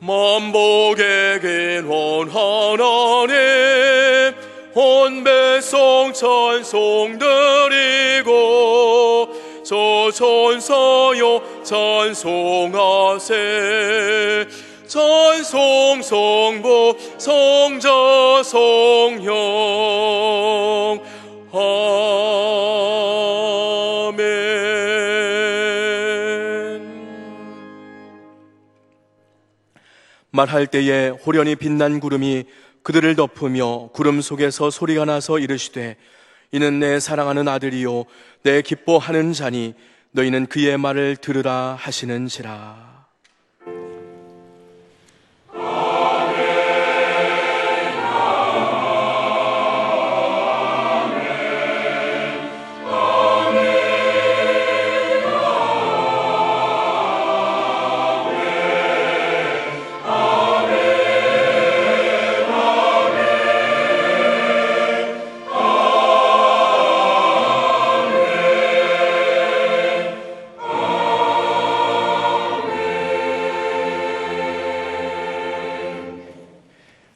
만복에겐 원하나님 온 백성 찬송 드리고 저 천사여 찬송하세. 찬송 성부 성자 성령 아멘. 말할 때에 호련히 빛난 구름이 그들을 덮으며 구름 속에서 소리가 나서 이르시되 이는 내 사랑하는 아들이요 내 기뻐하는 자니 너희는 그의 말을 들으라 하시는지라.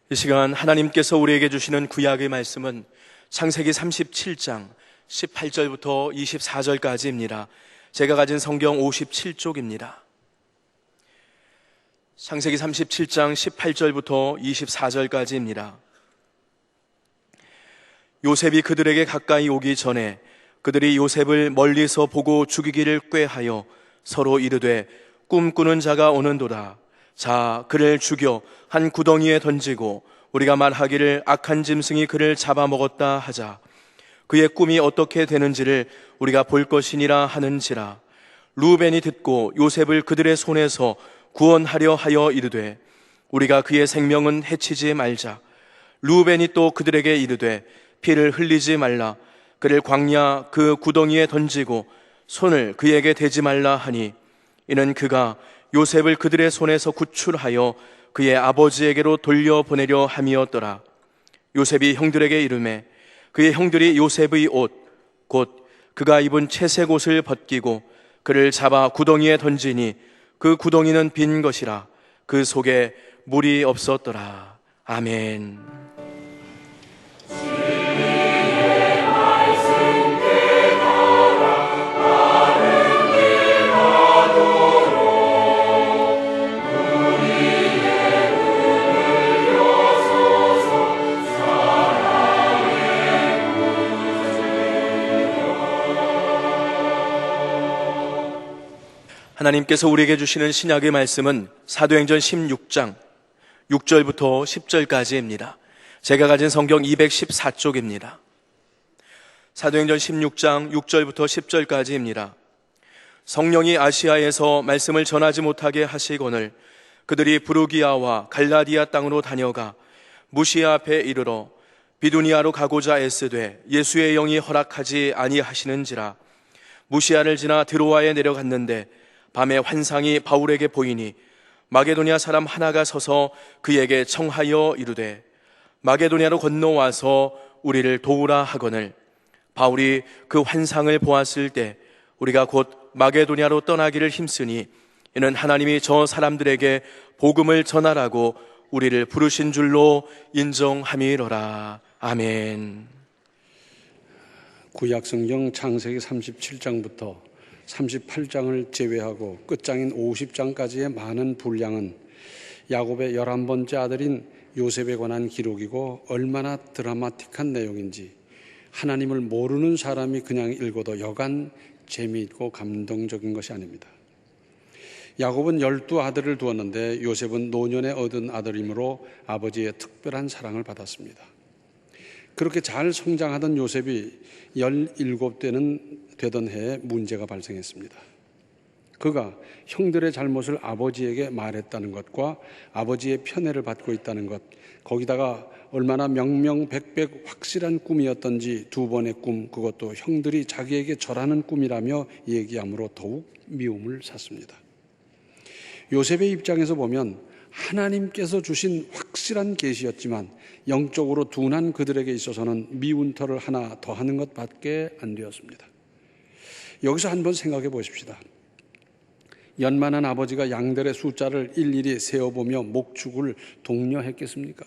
이 시간 하나님께서 우리에게 주시는 구약의 말씀은 창세기 37장 18절부터 24절까지입니다. 제가 가진 성경 57쪽입니다. 창세기 37장 18절부터 24절까지입니다. 요셉이 그들에게 가까이 오기 전에 그들이 요셉을 멀리서 보고 죽이기를 꾀하여 서로 이르되 꿈꾸는 자가 오는도다. 자, 그를 죽여 한 구덩이에 던지고 우리가 말하기를 악한 짐승이 그를 잡아먹었다 하자. 그의 꿈이 어떻게 되는지를 우리가 볼 것이니라 하는지라. 루벤이 듣고 요셉을 그들의 손에서 구원하려 하여 이르되 우리가 그의 생명은 해치지 말자. 루벤이 또 그들에게 이르되 피를 흘리지 말라. 그를 광야 그 구덩이에 던지고 손을 그에게 대지 말라 하니 이는 그가 요셉을 그들의 손에서 구출하여 그의 아버지에게로 돌려보내려 함이었더라. 요셉이 형들에게 이르매 그의 형들이 요셉의 옷 곧 그가 입은 채색 옷을 벗기고 그를 잡아 구덩이에 던지니 그 구덩이는 빈 것이라. 그 속에 물이 없었더라. 아멘. 하나님께서 우리에게 주시는 신약의 말씀은 사도행전 16장 6절부터 10절까지입니다. 제가 가진 성경 214쪽입니다. 사도행전 16장 6절부터 10절까지입니다. 성령이 아시아에서 말씀을 전하지 못하게 하시거늘 그들이 부르기아와 갈라디아 땅으로 다녀가 무시아 앞에 이르러 비두니아로 가고자 애쓰되 예수의 영이 허락하지 아니하시는지라. 무시아를 지나 드로아에 내려갔는데 밤에 환상이 바울에게 보이니 마게도냐 사람 하나가 서서 그에게 청하여 이르되 마게도냐로 건너와서 우리를 도우라 하거늘 바울이 그 환상을 보았을 때 우리가 곧 마게도냐로 떠나기를 힘쓰니 이는 하나님이 저 사람들에게 복음을 전하라고 우리를 부르신 줄로 인정함이로라. 아멘. 구약성경 창세기 37장부터 38장을 제외하고 끝장인 50장까지의 많은 분량은 야곱의 11번째 아들인 요셉에 관한 기록이고 얼마나 드라마틱한 내용인지 하나님을 모르는 사람이 그냥 읽어도 여간 재미있고 감동적인 것이 아닙니다. 야곱은 12아들을 두었는데 요셉은 노년에 얻은 아들이므로 아버지의 특별한 사랑을 받았습니다. 그렇게 잘 성장하던 요셉이 17되는 되던 해에 문제가 발생했습니다. 그가 형들의 잘못을 아버지에게 말했다는 것과 아버지의 편애를 받고 있다는 것, 거기다가 얼마나 명명백백 확실한 꿈이었던지 두 번의 꿈, 그것도 형들이 자기에게 절하는 꿈이라며 얘기함으로 더욱 미움을 샀습니다. 요셉의 입장에서 보면 하나님께서 주신 확실한 계시였지만 영적으로 둔한 그들에게 있어서는 미운 털을 하나 더하는 것밖에 안 되었습니다. 여기서 한번 생각해 보십시다. 연만한 아버지가 양들의 숫자를 일일이 세어보며 목축을 독려했겠습니까?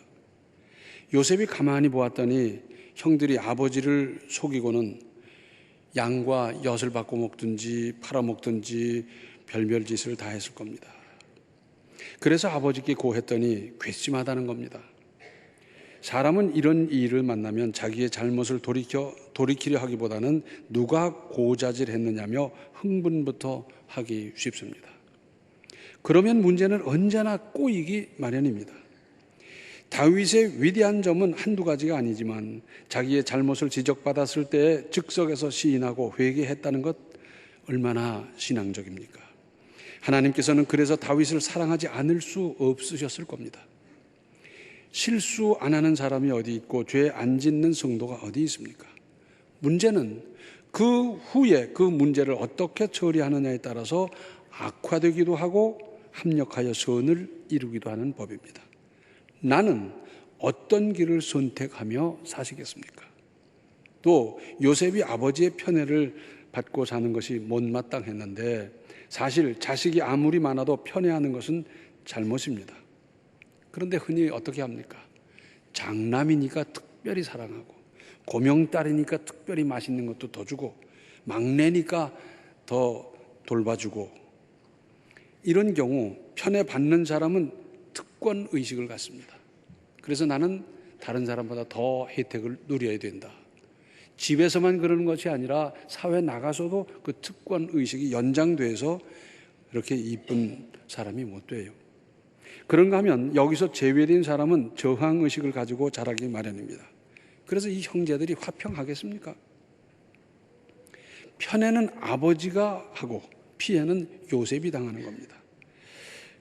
요셉이 가만히 보았더니 형들이 아버지를 속이고는 양과 엿을 바꿔 먹든지 팔아먹든지 별별 짓을 다 했을 겁니다. 그래서 아버지께 고했더니 괘씸하다는 겁니다. 사람은 이런 일을 만나면 자기의 잘못을 돌이키려 하기보다는 누가 고자질했느냐며 흥분부터 하기 쉽습니다. 그러면 문제는 언제나 꼬이기 마련입니다. 다윗의 위대한 점은 한두 가지가 아니지만 자기의 잘못을 지적받았을 때에 즉석에서 시인하고 회개했다는 것, 얼마나 신앙적입니까? 하나님께서는 그래서 다윗을 사랑하지 않을 수 없으셨을 겁니다. 실수 안 하는 사람이 어디 있고 죄 안 짓는 성도가 어디 있습니까? 문제는 그 후에 그 문제를 어떻게 처리하느냐에 따라서 악화되기도 하고 합력하여 선을 이루기도 하는 법입니다. 나는 어떤 길을 선택하며 사시겠습니까? 또 요셉이 아버지의 편애를 받고 사는 것이 못마땅했는데 사실 자식이 아무리 많아도 편애하는 것은 잘못입니다. 그런데 흔히 어떻게 합니까? 장남이니까 특별히 사랑하고, 고명딸이니까 특별히 맛있는 것도 더 주고, 막내니까 더 돌봐주고, 이런 경우 편애받는 사람은 특권의식을 갖습니다. 그래서 나는 다른 사람보다 더 혜택을 누려야 된다. 집에서만 그러는 것이 아니라 사회 나가서도 그 특권의식이 연장돼서 이렇게 이쁜 사람이 못 돼요. 그런가 하면 여기서 제외된 사람은 저항의식을 가지고 자라기 마련입니다. 그래서 이 형제들이 화평하겠습니까? 편애는 아버지가 하고 피해는 요셉이 당하는 겁니다.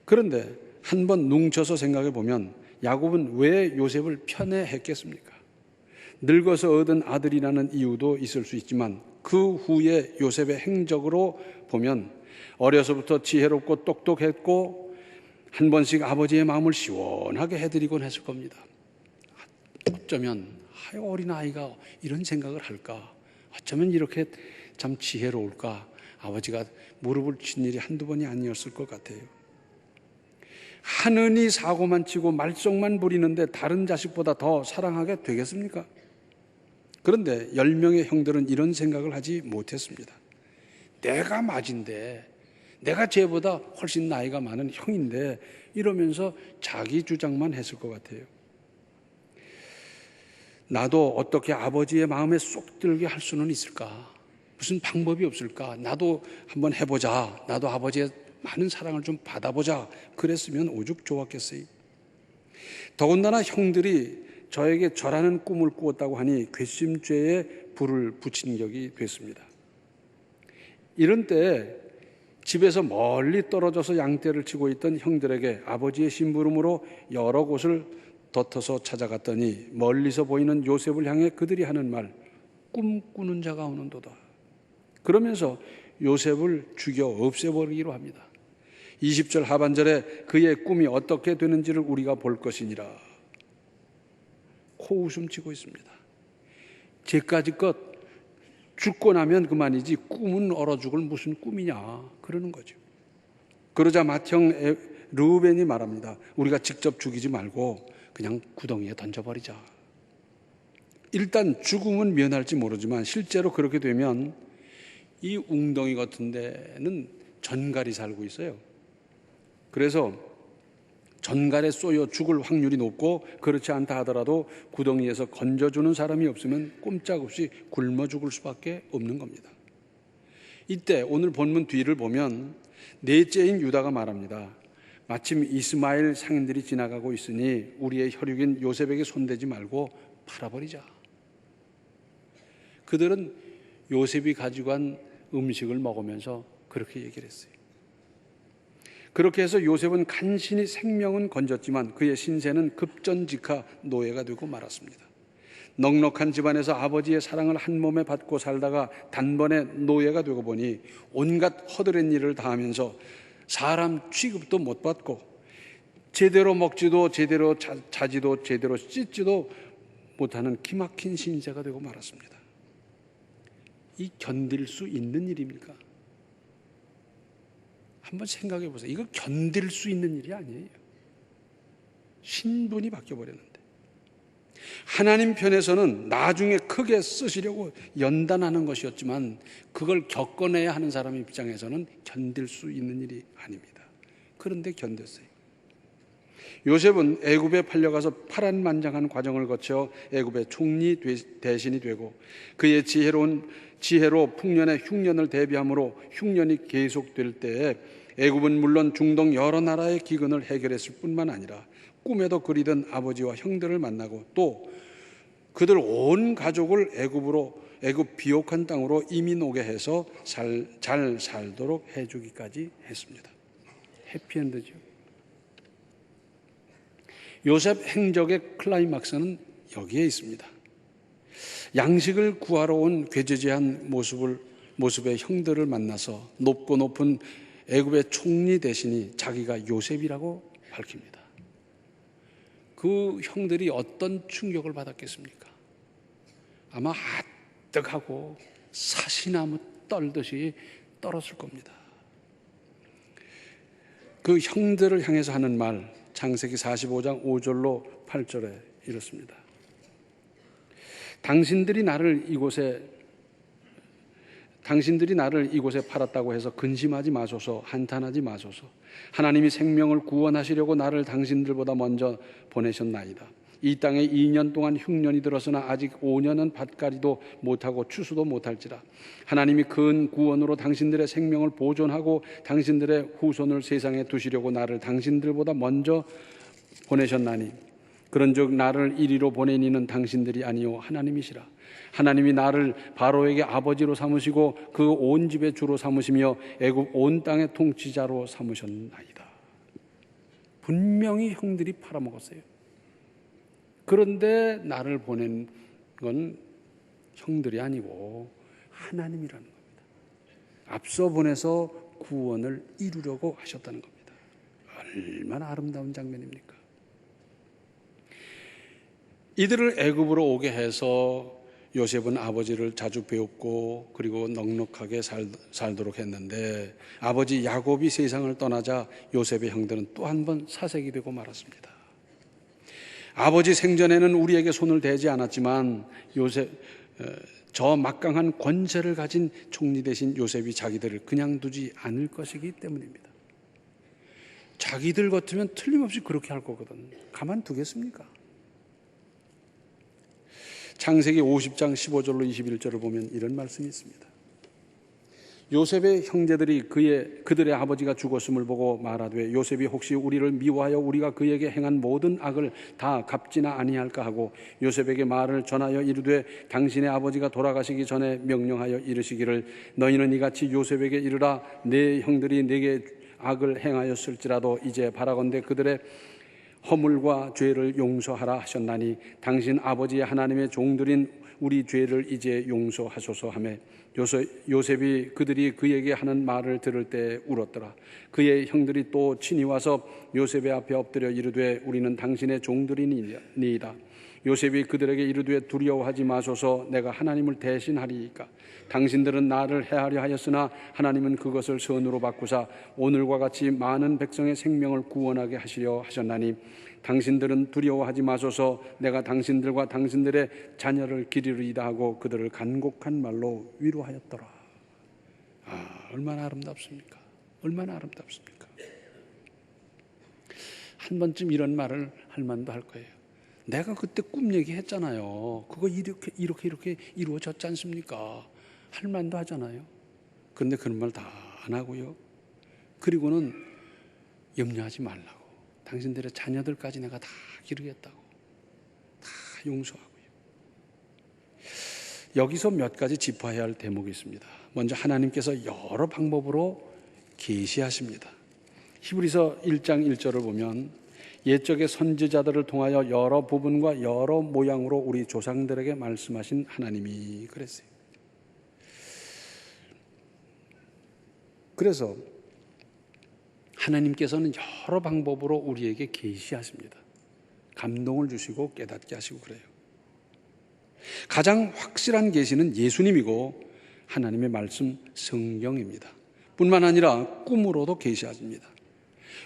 그런데 한번 뭉쳐서 생각해 보면 야곱은 왜 요셉을 편애했겠습니까? 늙어서 얻은 아들이라는 이유도 있을 수 있지만 그 후에 요셉의 행적으로 보면 어려서부터 지혜롭고 똑똑했고 한 번씩 아버지의 마음을 시원하게 해드리곤 했을 겁니다. 어쩌면 어린아이가 이런 생각을 할까? 어쩌면 이렇게 참 지혜로울까? 아버지가 무릎을 친 일이 한두 번이 아니었을 것 같아요. 하느니 사고만 치고 말썽만 부리는데 다른 자식보다 더 사랑하게 되겠습니까? 그런데 10명의 형들은 이런 생각을 하지 못했습니다. 내가 맞인데, 내가 쟤보다 훨씬 나이가 많은 형인데 이러면서 자기 주장만 했을 것 같아요. 나도 어떻게 아버지의 마음에 쏙 들게 할 수는 있을까? 무슨 방법이 없을까? 나도 한번 해보자. 나도 아버지의 많은 사랑을 좀 받아보자. 그랬으면 오죽 좋았겠어요. 더군다나 형들이 저에게 절하는 꿈을 꾸었다고 하니 괘씸죄에 불을 붙인 격이 됐습니다. 이런 때에 집에서 멀리 떨어져서 양떼를 치고 있던 형들에게 아버지의 심부름으로 여러 곳을 덧어서 찾아갔더니 멀리서 보이는 요셉을 향해 그들이 하는 말, 꿈꾸는 자가 오는도다. 그러면서 요셉을 죽여 없애버리기로 합니다. 20절 하반절에 그의 꿈이 어떻게 되는지를 우리가 볼 것이니라. 코웃음 치고 있습니다. 쟤까지 것 죽고 나면 그만이지 꿈은 얼어 죽을 무슨 꿈이냐 그러는 거죠. 그러자 맏형 르우벤이 말합니다. 우리가 직접 죽이지 말고 그냥 구덩이에 던져버리자. 일단 죽음은 면할지 모르지만 실제로 그렇게 되면 이 웅덩이 같은 데는 전갈이 살고 있어요. 그래서 전갈에 쏘여 죽을 확률이 높고 그렇지 않다 하더라도 구덩이에서 건져주는 사람이 없으면 꼼짝없이 굶어 죽을 수밖에 없는 겁니다. 이때 오늘 본문 뒤를 보면 넷째인 유다가 말합니다. 마침 이스마엘 상인들이 지나가고 있으니 우리의 혈육인 요셉에게 손대지 말고 팔아버리자. 그들은 요셉이 가지고 간 음식을 먹으면서 그렇게 얘기를 했어요. 그렇게 해서 요셉은 간신히 생명은 건졌지만 그의 신세는 급전직하 노예가 되고 말았습니다. 넉넉한 집안에서 아버지의 사랑을 한 몸에 받고 살다가 단번에 노예가 되고 보니 온갖 허드렛 일을 다 하면서 사람 취급도 못 받고 제대로 먹지도 제대로 자지도 제대로 씻지도 못하는 기막힌 신세가 되고 말았습니다. 이 견딜 수 있는 일입니까? 한번 생각해 보세요. 이거 견딜 수 있는 일이 아니에요. 신분이 바뀌어버렸는데, 하나님 편에서는 나중에 크게 쓰시려고 연단하는 것이었지만 그걸 겪어내야 하는 사람 입장에서는 견딜 수 있는 일이 아닙니다. 그런데 견뎠어요. 요셉은 애굽에 팔려가서 파란만장한 과정을 거쳐 애굽의 총리 대신이 되고, 그의 지혜로 풍년의 흉년을 대비함으로 흉년이 계속될 때에 애굽은 물론 중동 여러 나라의 기근을 해결했을 뿐만 아니라 꿈에도 그리던 아버지와 형들을 만나고 또 그들 온 가족을 애굽 비옥한 땅으로 이민 오게 해서 잘 살도록 해주기까지 했습니다. 해피엔드죠. 요셉 행적의 클라이막스는 여기에 있습니다. 양식을 구하러 온 괴죄죄한 모습의 형들을 만나서 높고 높은 애굽의 총리 대신이 자기가 요셉이라고 밝힙니다. 그 형들이 어떤 충격을 받았겠습니까? 아마 아뜩하고 사시나무 떨듯이 떨었을 겁니다. 그 형들을 향해서 하는 말, 창세기 45장 5절로 8절에 이렇습니다. 당신들이 나를 이곳에 팔았다고 해서 근심하지 마소서, 한탄하지 마소서. 하나님이 생명을 구원하시려고 나를 당신들보다 먼저 보내셨나이다. 이 땅에 2년 동안 흉년이 들었으나 아직 5년은 밭갈이도 못하고 추수도 못할지라. 하나님이 큰 구원으로 당신들의 생명을 보존하고 당신들의 후손을 세상에 두시려고 나를 당신들보다 먼저 보내셨나니, 그런즉 나를 이리로 보낸 이는 당신들이 아니요 하나님이시라. 하나님이 나를 바로에게 아버지로 삼으시고 그 온 집의 주로 삼으시며 애굽 온 땅의 통치자로 삼으셨나이다. 분명히 형들이 팔아먹었어요. 그런데 나를 보낸 건 형들이 아니고 하나님이라는 겁니다. 앞서 보내서 구원을 이루려고 하셨다는 겁니다. 얼마나 아름다운 장면입니까? 이들을 애굽으로 오게 해서 요셉은 아버지를 자주 배웠고 그리고 넉넉하게 살도록 했는데, 아버지 야곱이 세상을 떠나자 요셉의 형들은 또 한 번 사색이 되고 말았습니다. 아버지 생전에는 우리에게 손을 대지 않았지만 저 막강한 권세를 가진 총리 대신 요셉이 자기들을 그냥 두지 않을 것이기 때문입니다. 자기들 같으면 틀림없이 그렇게 할 거거든. 가만두겠습니까? 창세기 50장 15절로 21절을 보면 이런 말씀이 있습니다. 요셉의 형제들이 그들의 아버지가 죽었음을 보고 말하되, 요셉이 혹시 우리를 미워하여 우리가 그에게 행한 모든 악을 다 갚지나 아니할까 하고 요셉에게 말을 전하여 이르되, 당신의 아버지가 돌아가시기 전에 명령하여 이르시기를, 너희는 이같이 요셉에게 이르라. 내 형들이 내게 악을 행하였을지라도 이제 바라건대 그들의 허물과 죄를 용서하라 하셨나니, 당신 아버지의 하나님의 종들인 우리 죄를 이제 용서하소서 하며, 요셉이 그들이 그에게 하는 말을 들을 때 울었더라. 그의 형들이 또 친히 와서 요셉의 앞에 엎드려 이르되, 우리는 당신의 종들이니이다. 요셉이 그들에게 이르되, 두려워하지 마소서. 내가 하나님을 대신하리이까. 당신들은 나를 해하려 하였으나 하나님은 그것을 선으로 바꾸사 오늘과 같이 많은 백성의 생명을 구원하게 하시려 하셨나니, 당신들은 두려워하지 마소서. 내가 당신들과 당신들의 자녀를 기리리이다 하고 그들을 간곡한 말로 위로하였더라. 얼마나 아름답습니까? 얼마나 아름답습니까? 한 번쯤 이런 말을 할 만도 할 거예요. 내가 그때 꿈 얘기했잖아요. 그거 이렇게 이루어졌지 않습니까? 할 만도 하잖아요. 그런데 그런 말 다 안 하고요. 그리고는 염려하지 말라고. 당신들의 자녀들까지 내가 다 기르겠다고. 다 용서하고요. 여기서 몇 가지 짚어야 할 대목이 있습니다. 먼저 하나님께서 여러 방법으로 계시하십니다. 히브리서 1장 1절을 보면, 옛적의 선지자들을 통하여 여러 부분과 여러 모양으로 우리 조상들에게 말씀하신 하나님이 그랬어요. 그래서 하나님께서는 여러 방법으로 우리에게 계시하십니다. 감동을 주시고 깨닫게 하시고 그래요. 가장 확실한 계시는 예수님이고 하나님의 말씀 성경입니다. 뿐만 아니라 꿈으로도 계시하십니다.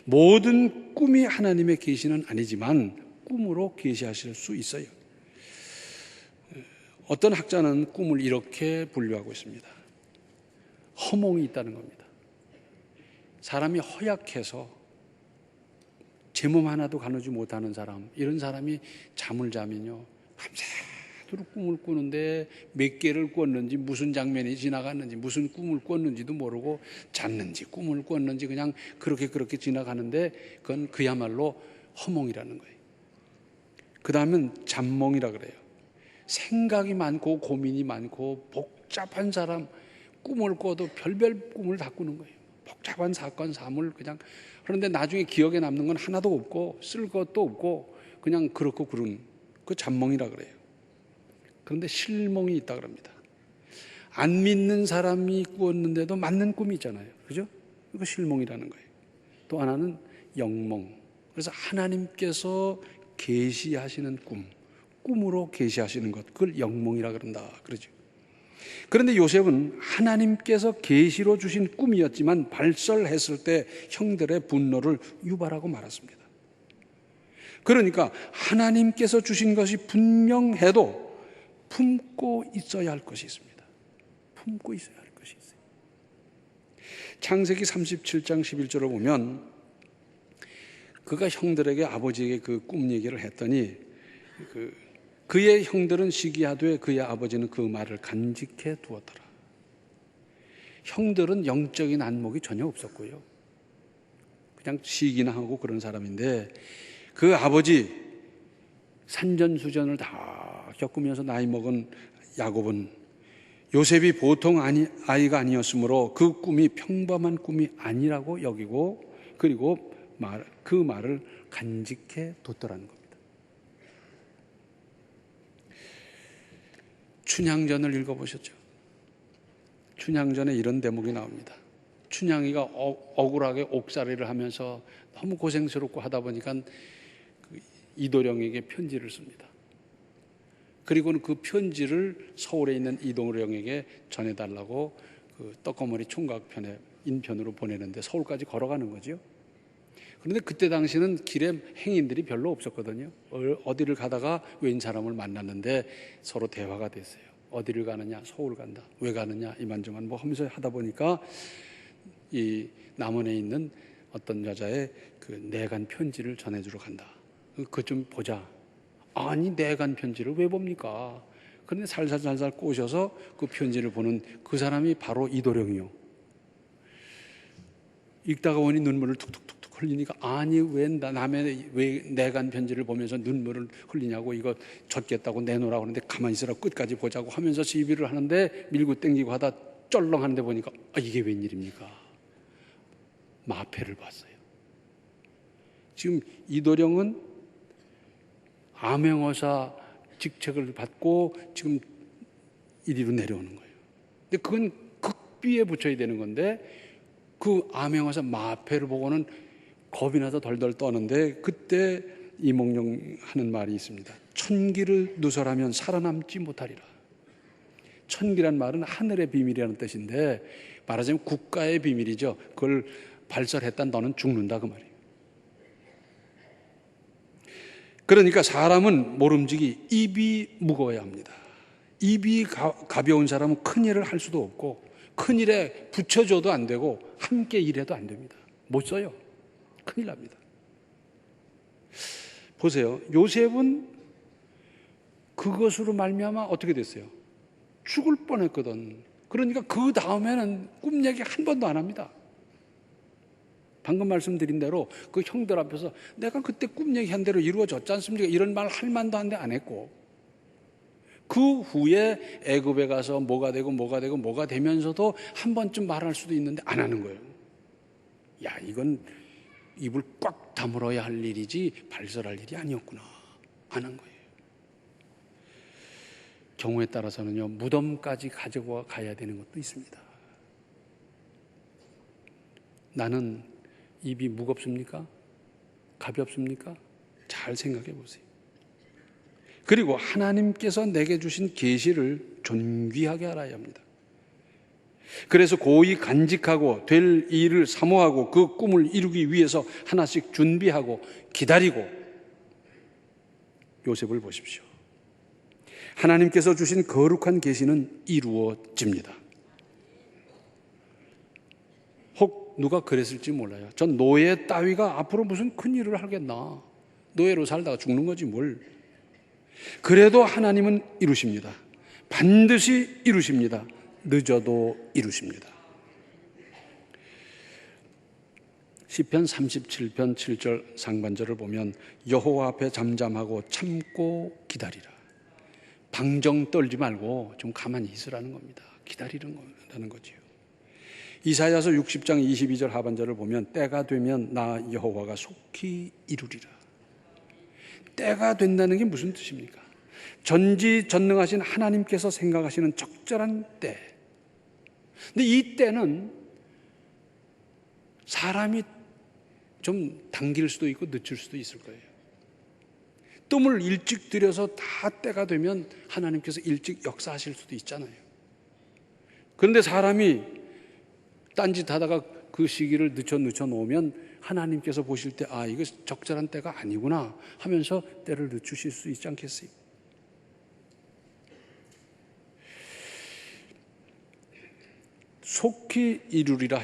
모든 꿈이 하나님의 계시는 아니지만 꿈으로 계시하실 수 있어요. 어떤 학자는 꿈을 이렇게 분류하고 있습니다. 허몽이 있다는 겁니다. 사람이 허약해서 제 몸 하나도 가누지 못하는 사람, 이런 사람이 잠을 자면요, 밤새도록 꿈을 꾸는데 몇 개를 꿨는지, 무슨 장면이 지나갔는지, 무슨 꿈을 꿨는지도 모르고 잤는지 꿈을 꿨는지 그냥 그렇게 지나가는데 그건 그야말로 허몽이라는 거예요. 그 다음은 잠몽이라 그래요. 생각이 많고 고민이 많고 복잡한 사람, 꿈을 꿔도 별별 꿈을 다 꾸는 거예요. 복잡한 사건, 사물 그냥. 그런데 나중에 기억에 남는 건 하나도 없고 쓸 것도 없고 그냥 그렇고 그런, 그 잠몽이라 그래요. 그런데 실몽이 있다 그럽니다. 안 믿는 사람이 꾸었는데도 맞는 꿈이 있잖아요. 그죠? 이거 실몽이라는 거예요. 또 하나는 영몽. 그래서 하나님께서 계시하시는 꿈, 꿈으로 계시하시는 것, 그걸 영몽이라 그런다 그러죠. 그런데 요셉은 하나님께서 계시로 주신 꿈이었지만 발설했을 때 형들의 분노를 유발하고 말았습니다. 그러니까 하나님께서 주신 것이 분명해도 품고 있어야 할 것이 있습니다. 품고 있어야 할 것이 있어요. 창세기 37장 11절을 보면 그가 형들에게 아버지에게 그 꿈 얘기를 했더니 그의 형들은 시기하되 그의 아버지는 그 말을 간직해 두었더라. 형들은 영적인 안목이 전혀 없었고요. 그냥 시기나 하고 그런 사람인데 그 아버지 산전수전을 다 겪으면서 나이 먹은 야곱은 요셉이 보통 아이가 아니었으므로 그 꿈이 평범한 꿈이 아니라고 여기고 그리고 그 말을 간직해 뒀더라는 겁니다. 춘향전을 읽어보셨죠? 춘향전에 이런 대목이 나옵니다. 춘향이가 억울하게 옥살이를 하면서 너무 고생스럽고 하다 보니까 이도령에게 편지를 씁니다. 그리고는 그 편지를 서울에 있는 이도령에게 전해달라고 그 떡거머리 총각편에 인편으로 보내는데 서울까지 걸어가는 거죠. 그런데 그때 당시는 길에 행인들이 별로 없었거든요. 어디를 가다가 외인 사람을 만났는데 서로 대화가 됐어요. 어디를 가느냐? 서울 간다. 왜 가느냐? 이만저만 뭐 하면서 하다 보니까 이 남원에 있는 어떤 여자의 그 내간 편지를 전해주러 간다. 그거 좀 보자. 아니 내간 편지를 왜 봅니까? 그런데 살살 꼬셔서 그 편지를 보는 그 사람이 바로 이도령이요. 읽다가 보니 눈물을 툭툭툭 흘리니까 아니 왜 남의 왜 내간 편지를 보면서 눈물을 흘리냐고 이거 젖겠다고 내놓으라고 하는데 가만히 있으라고 끝까지 보자고 하면서 시비를 하는데 밀고 땡기고 하다 쩔렁하는데 보니까 이게 웬일입니까? 마패를 봤어요. 지금 이도령은 암행어사 직책을 받고 지금 이리로 내려오는 거예요. 근데 그건 극비에 붙여야 되는 건데 그 암행어사 마패를 보고는 겁이 나서 덜덜 떠는데 그때 이몽룡 하는 말이 있습니다. 천기를 누설하면 살아남지 못하리라. 천기란 말은 하늘의 비밀이라는 뜻인데 말하자면 국가의 비밀이죠. 그걸 발설했다 너는 죽는다 그 말이에요. 그러니까 사람은 모름지기 입이 무거워야 합니다. 입이 가벼운 사람은 큰일을 할 수도 없고 큰일에 붙여줘도 안 되고 함께 일해도 안 됩니다. 못 써요. 큰일 납니다. 보세요. 요셉은 그것으로 말미암아 어떻게 됐어요? 죽을 뻔했거든. 그러니까 그 다음에는 꿈 얘기 한 번도 안 합니다. 방금 말씀드린 대로 그 형들 앞에서 내가 그때 꿈 얘기한 대로 이루어졌지 않습니까? 이런 말 할 만도 한데 안 했고 그 후에 애굽에 가서 뭐가 되면서도 한 번쯤 말할 수도 있는데 안 하는 거예요. 야, 이건 입을 꽉 다물어야 할 일이지 발설할 일이 아니었구나. 안 한 거예요. 경우에 따라서는요, 무덤까지 가지고 가야 되는 것도 있습니다. 나는 입이 무겁습니까? 가볍습니까? 잘 생각해 보세요. 그리고 하나님께서 내게 주신 계시를 존귀하게 알아야 합니다. 그래서 고이 간직하고 될 일을 사모하고 그 꿈을 이루기 위해서 하나씩 준비하고 기다리고, 요셉을 보십시오. 하나님께서 주신 거룩한 계시는 이루어집니다. 혹 누가 그랬을지 몰라요. 전 노예 따위가 앞으로 무슨 큰 일을 하겠나. 노예로 살다가 죽는 거지 뭘. 그래도 하나님은 이루십니다. 반드시 이루십니다. 늦어도 이루십니다. 시편 37편 7절 상반절을 보면 여호와 앞에 잠잠하고 참고 기다리라. 방정 떨지 말고 좀 가만히 있으라는 겁니다. 기다리는 거라는 거지요. 이사야서 60장 22절 하반절을 보면 때가 되면 나 여호와가 속히 이루리라. 때가 된다는 게 무슨 뜻입니까? 전지전능하신 하나님께서 생각하시는 적절한 때. 근데 이 때는 사람이 좀 당길 수도 있고 늦출 수도 있을 거예요. 뜸을 일찍 들여서 다 때가 되면 하나님께서 일찍 역사하실 수도 있잖아요. 그런데 사람이 딴짓하다가 그 시기를 늦춰 놓으면 하나님께서 보실 때 아, 이거 적절한 때가 아니구나 하면서 때를 늦추실 수 있지 않겠어요? 속히 이루리라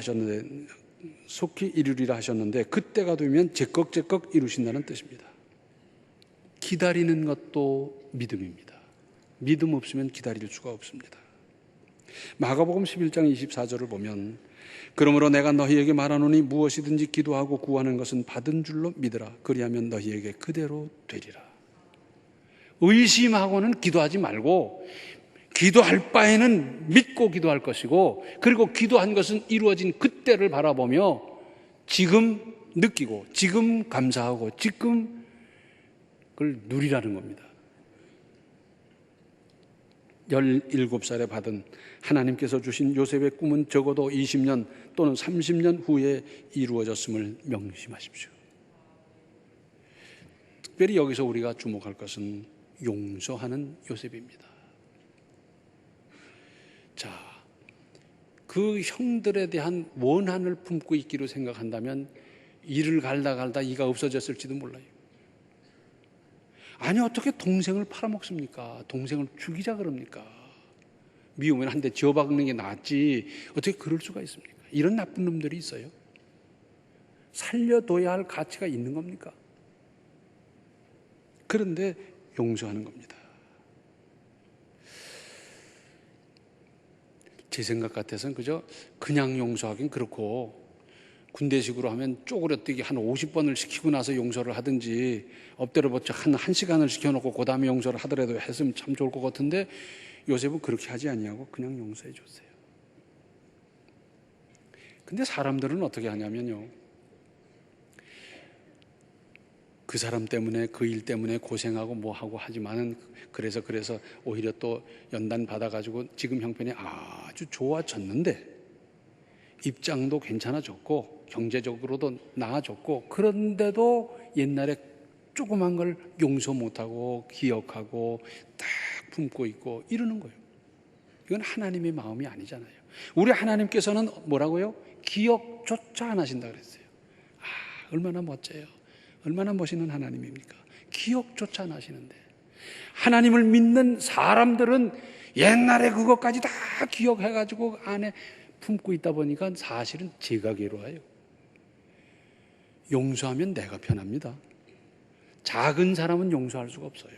하셨는데 그때가 되면 제꺽제꺽 이루신다는 뜻입니다. 기다리는 것도 믿음입니다. 믿음 없으면 기다릴 수가 없습니다. 마가복음 11장 24절을 보면 그러므로 내가 너희에게 말하노니 무엇이든지 기도하고 구하는 것은 받은 줄로 믿으라. 그리하면 너희에게 그대로 되리라. 의심하고는 기도하지 말고 기도할 바에는 믿고 기도할 것이고, 그리고 기도한 것은 이루어진 그때를 바라보며 지금 느끼고 지금 감사하고 지금 그걸 누리라는 겁니다. 17살에 받은 하나님께서 주신 요셉의 꿈은 적어도 20년 또는 30년 후에 이루어졌음을 명심하십시오. 특별히 여기서 우리가 주목할 것은 용서하는 요셉입니다. 자, 그 형들에 대한 원한을 품고 있기로 생각한다면 이를 갈다 이가 없어졌을지도 몰라요. 아니, 어떻게 동생을 팔아먹습니까? 동생을 죽이자 그럽니까? 미우면 한 대 지어박는 게 낫지 어떻게 그럴 수가 있습니까? 이런 나쁜 놈들이 있어요. 살려둬야 할 가치가 있는 겁니까? 그런데 용서하는 겁니다. 제 생각 같아서는 그냥 용서하긴 그렇고, 군대식으로 하면 쪼그려뜨기 한 50번을 시키고 나서 용서를 하든지 엎드려 버쳐 한 시간을 시켜놓고 그 다음에 용서를 하더라도 했으면 참 좋을 것 같은데 요셉은 그렇게 하지 아니하고 그냥 용서해 줬어요. 근데 사람들은 어떻게 하냐면요, 그 사람 때문에 그 일 때문에 고생하고 뭐하고 하지만은 그래서 오히려 또 연단 받아가지고 지금 형편이 아주 좋아졌는데 입장도 괜찮아졌고 경제적으로도 나아졌고, 그런데도 옛날에 조그만 걸 용서 못하고 기억하고 딱 품고 있고 이러는 거예요. 이건 하나님의 마음이 아니잖아요. 우리 하나님께서는 뭐라고요? 기억조차 안 하신다 그랬어요. 아, 얼마나 멋져요. 얼마나 멋있는 하나님입니까? 기억조차 안 하시는데, 하나님을 믿는 사람들은 옛날에 그것까지 다 기억해가지고 안에 품고 있다 보니까 사실은 제가 괴로워요. 용서하면 내가 편합니다. 작은 사람은 용서할 수가 없어요.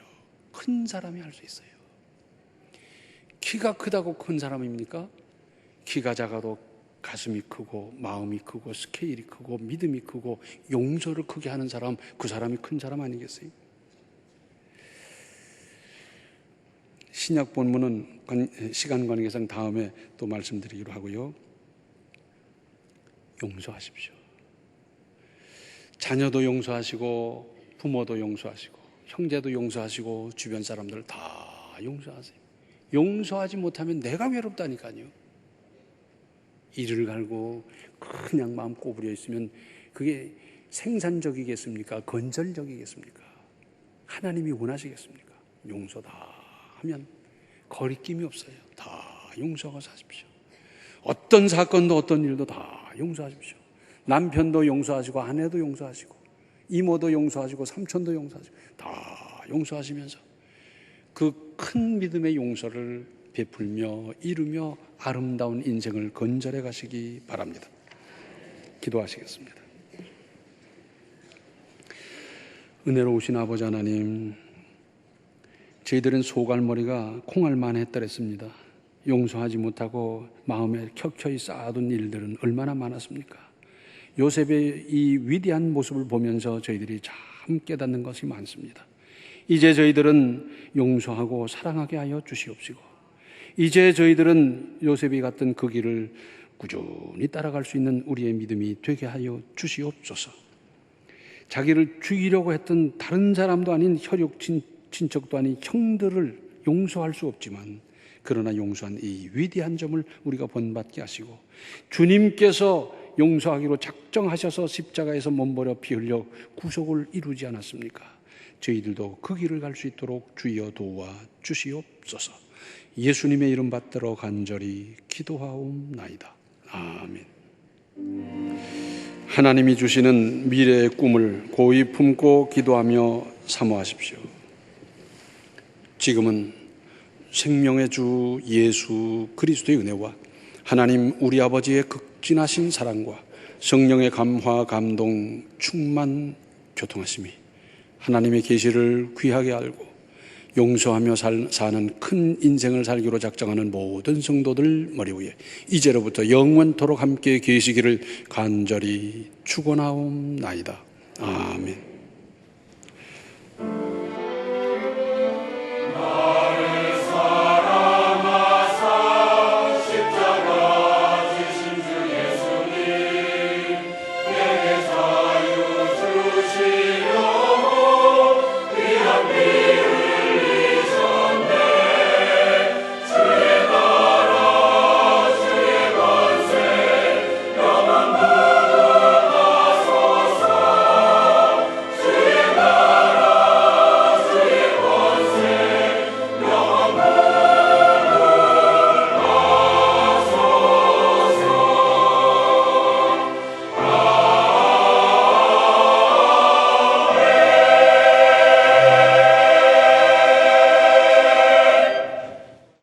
큰 사람이 할 수 있어요. 키가 크다고 큰 사람입니까? 키가 작아도 가슴이 크고 마음이 크고 스케일이 크고 믿음이 크고 용서를 크게 하는 사람, 그 사람이 큰 사람 아니겠어요? 신약 본문은 시간 관계상 다음에 또 말씀드리기로 하고요. 용서하십시오. 자녀도 용서하시고 부모도 용서하시고 형제도 용서하시고 주변 사람들 다 용서하세요. 용서하지 못하면 내가 외롭다니까요. 이를 갈고 그냥 마음 꼬부려 있으면 그게 생산적이겠습니까? 건설적이겠습니까? 하나님이 원하시겠습니까? 용서 다 하면 거리낌이 없어요. 다 용서하고 사십시오. 어떤 사건도 어떤 일도 다 용서하십시오. 남편도 용서하시고 아내도 용서하시고 이모도 용서하시고 삼촌도 용서하시고 다 용서하시면서 그 큰 믿음의 용서를 베풀며 이루며 아름다운 인생을 건설해 가시기 바랍니다. 기도하시겠습니다. 은혜로우신 아버지 하나님, 저희들은 소갈머리가 콩알만 했더랬습니다. 용서하지 못하고 마음에 켜켜이 쌓아둔 일들은 얼마나 많았습니까? 요셉의 이 위대한 모습을 보면서 저희들이 참 깨닫는 것이 많습니다. 이제 저희들은 용서하고 사랑하게 하여 주시옵시고, 이제 저희들은 요셉이 갔던 그 길을 꾸준히 따라갈 수 있는 우리의 믿음이 되게 하여 주시옵소서. 자기를 죽이려고 했던 다른 사람도 아닌 혈육 친척도 아닌 형들을 용서할 수 없지만, 그러나 용서한 이 위대한 점을 우리가 본받게 하시고, 주님께서 용서하기로 작정하셔서 십자가에서 몸버려 피 흘려 구속을 이루지 않았습니까? 저희들도 그 길을 갈 수 있도록 주여 도와 주시옵소서. 예수님의 이름 받들어 간절히 기도하옵나이다. 아멘. 하나님이 주시는 미래의 꿈을 고이 품고 기도하며 사모하십시오. 지금은 생명의 주 예수 그리스도의 은혜와 하나님 우리 아버지의 극진하신 사랑과 성령의 감화 감동 충만 교통하심이 하나님의 계시를 귀하게 알고 용서하며 사는 큰 인생을 살기로 작정하는 모든 성도들 머리 위에 이제로부터 영원토록 함께 계시기를 간절히 축원하옵나이다. 아멘.